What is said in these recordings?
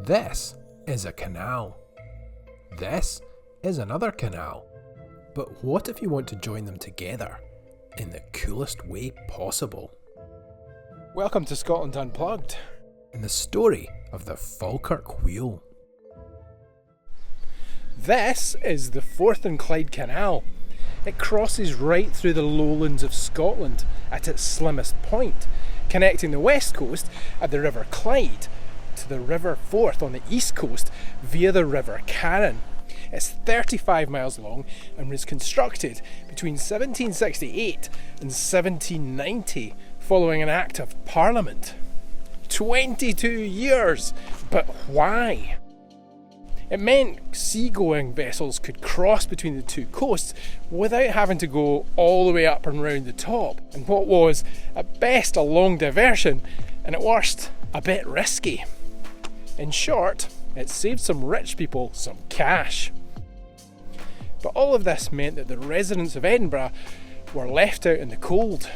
This is a canal. This is another canal. But what if you want to join them together in the coolest way possible? Welcome to Scotland Unplugged. In the story of the Falkirk Wheel. This is the Forth and Clyde Canal. It crosses right through the lowlands of Scotland at its slimmest point, connecting the west coast at the River Clyde to the River Forth on the east coast via the River Carron. It's 35 miles long and was constructed between 1768 and 1790 following an Act of Parliament. 22 years! But why? It meant seagoing vessels could cross between the two coasts without having to go all the way up and round the top, and what was, at best, a long diversion, and at worst, a bit risky. In short, it saved some rich people some cash. But all of this meant that the residents of Edinburgh were left out in the cold.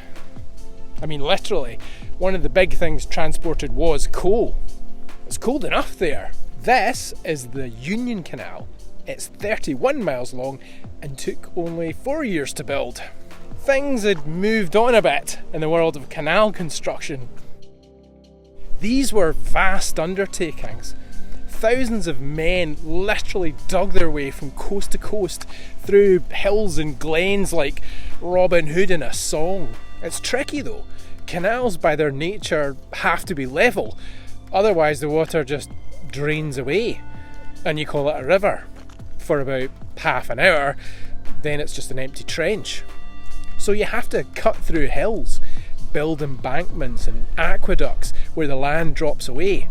I mean, literally, one of the big things transported was coal. It's cold enough there. This is the Union Canal. It's 31 miles long and took only 4 years to build. Things had moved on a bit in the world of canal construction. These were vast undertakings. Thousands of men literally dug their way from coast to coast through hills and glens like Robin Hood in a song. It's tricky though. Canals by their nature have to be level, otherwise the water just drains away and you call it a river. For about half an hour, then it's just an empty trench. So you have to cut through hills, build embankments and aqueducts where the land drops away.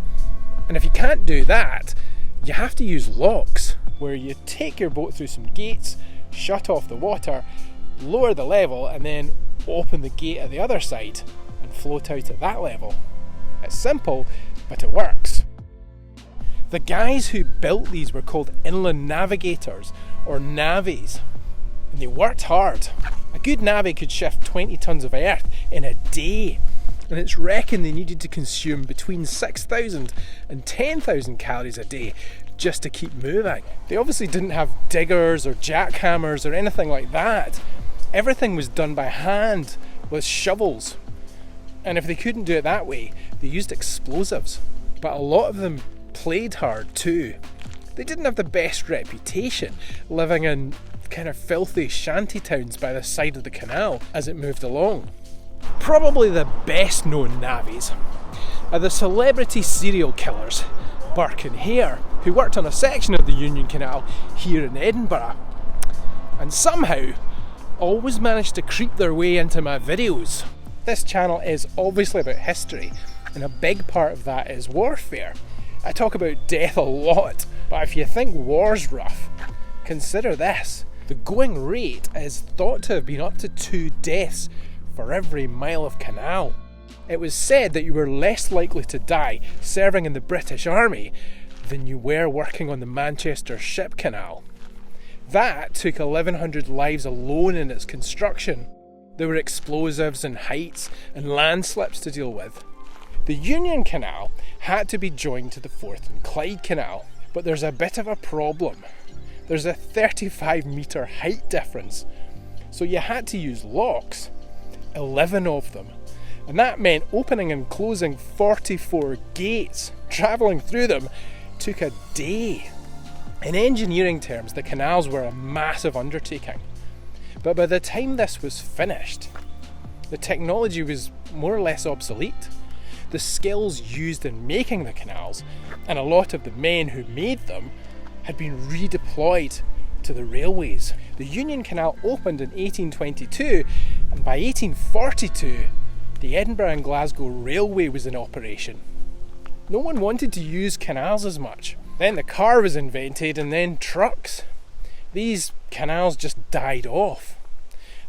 And if you can't do that, you have to use locks, where you take your boat through some gates, shut off the water, lower the level, and then open the gate at the other side and float out at that level. It's simple, but it works. The guys who built these were called inland navigators, or navvies, and they worked hard. A good navvy could shift 20 tonnes of earth in a day, and it's reckoned they needed to consume between 6,000 and 10,000 calories a day just to keep moving. They obviously didn't have diggers or jackhammers or anything like that. Everything was done by hand with shovels. And if they couldn't do it that way, they used explosives. But a lot of them played hard too. They didn't have the best reputation, living in kind of filthy shanty towns by the side of the canal as it moved along. Probably the best known navvies are the celebrity serial killers Burke and Hare, who worked on a section of the Union Canal here in Edinburgh, and somehow always managed to creep their way into my videos. This channel is obviously about history, and a big part of that is warfare. I talk about death a lot, but if you think war's rough, consider this. The going rate is thought to have been up to 2 deaths for every mile of canal. It was said that you were less likely to die serving in the British Army than you were working on the Manchester Ship Canal. That took 1,100 lives alone in its construction. There were explosives and heights and landslips to deal with. The Union Canal had to be joined to the Forth and Clyde Canal, but there's a bit of a problem. There's a 35 metre height difference, so you had to use locks. 11 of them, and that meant opening and closing 44 gates. Travelling through them took a day. In engineering terms, the canals were a massive undertaking, but by the time this was finished, the technology was more or less obsolete. The skills used in making the canals, and a lot of the men who made them, had been redeployed to the railways. The Union Canal opened in 1822, and by 1842 the Edinburgh and Glasgow Railway was in operation. No one wanted to use canals as much. Then the car was invented, and then trucks. These canals just died off.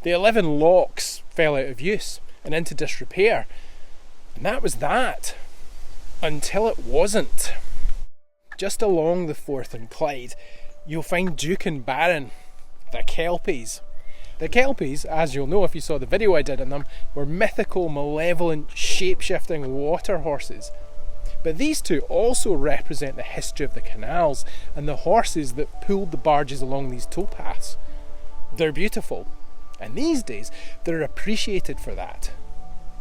The 11 locks fell out of use and into disrepair, and that was that. Until it wasn't. Just along the Forth and Clyde, you'll find Duke and Baron, the Kelpies. The Kelpies, as you'll know if you saw the video I did on them, were mythical, malevolent, shape-shifting water horses. But these two also represent the history of the canals and the horses that pulled the barges along these towpaths. They're beautiful, and these days they're appreciated for that.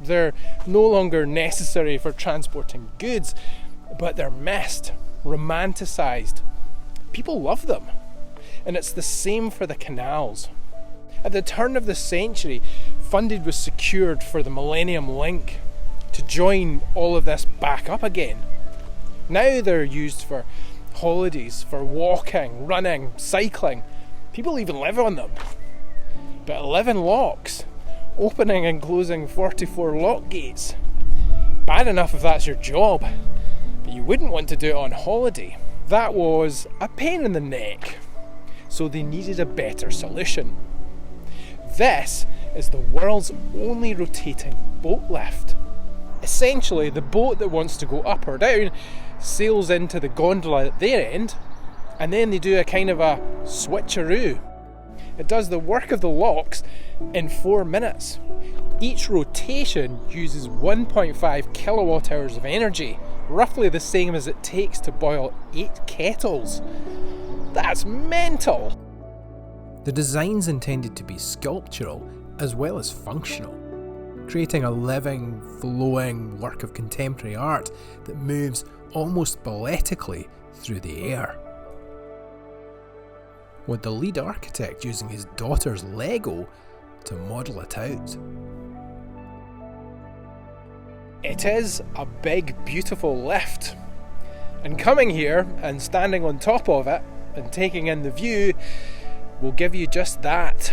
They're no longer necessary for transporting goods, but they're missed, romanticised. People love them, and it's the same for the canals. At the turn of the century, funding was secured for the Millennium Link to join all of this back up again. Now they're used for holidays, for walking, running, cycling. People even live on them. But 11 locks, opening and closing 44 lock gates. Bad enough if that's your job, but you wouldn't want to do it on holiday. That was a pain in the neck, so they needed a better solution. This is the world's only rotating boat lift. Essentially, the boat that wants to go up or down sails into the gondola at their end, and then they do a kind of a switcheroo. It does the work of the locks in 4 minutes. Each rotation uses 1.5 kilowatt hours of energy, roughly the same as it takes to boil 8 kettles. That's mental! The design's intended to be sculptural as well as functional, creating a living, flowing work of contemporary art that moves almost balletically through the air. With the lead architect using his daughter's Lego to model it out. It is a big, beautiful lift, and coming here and standing on top of it and taking in the view will give you just that.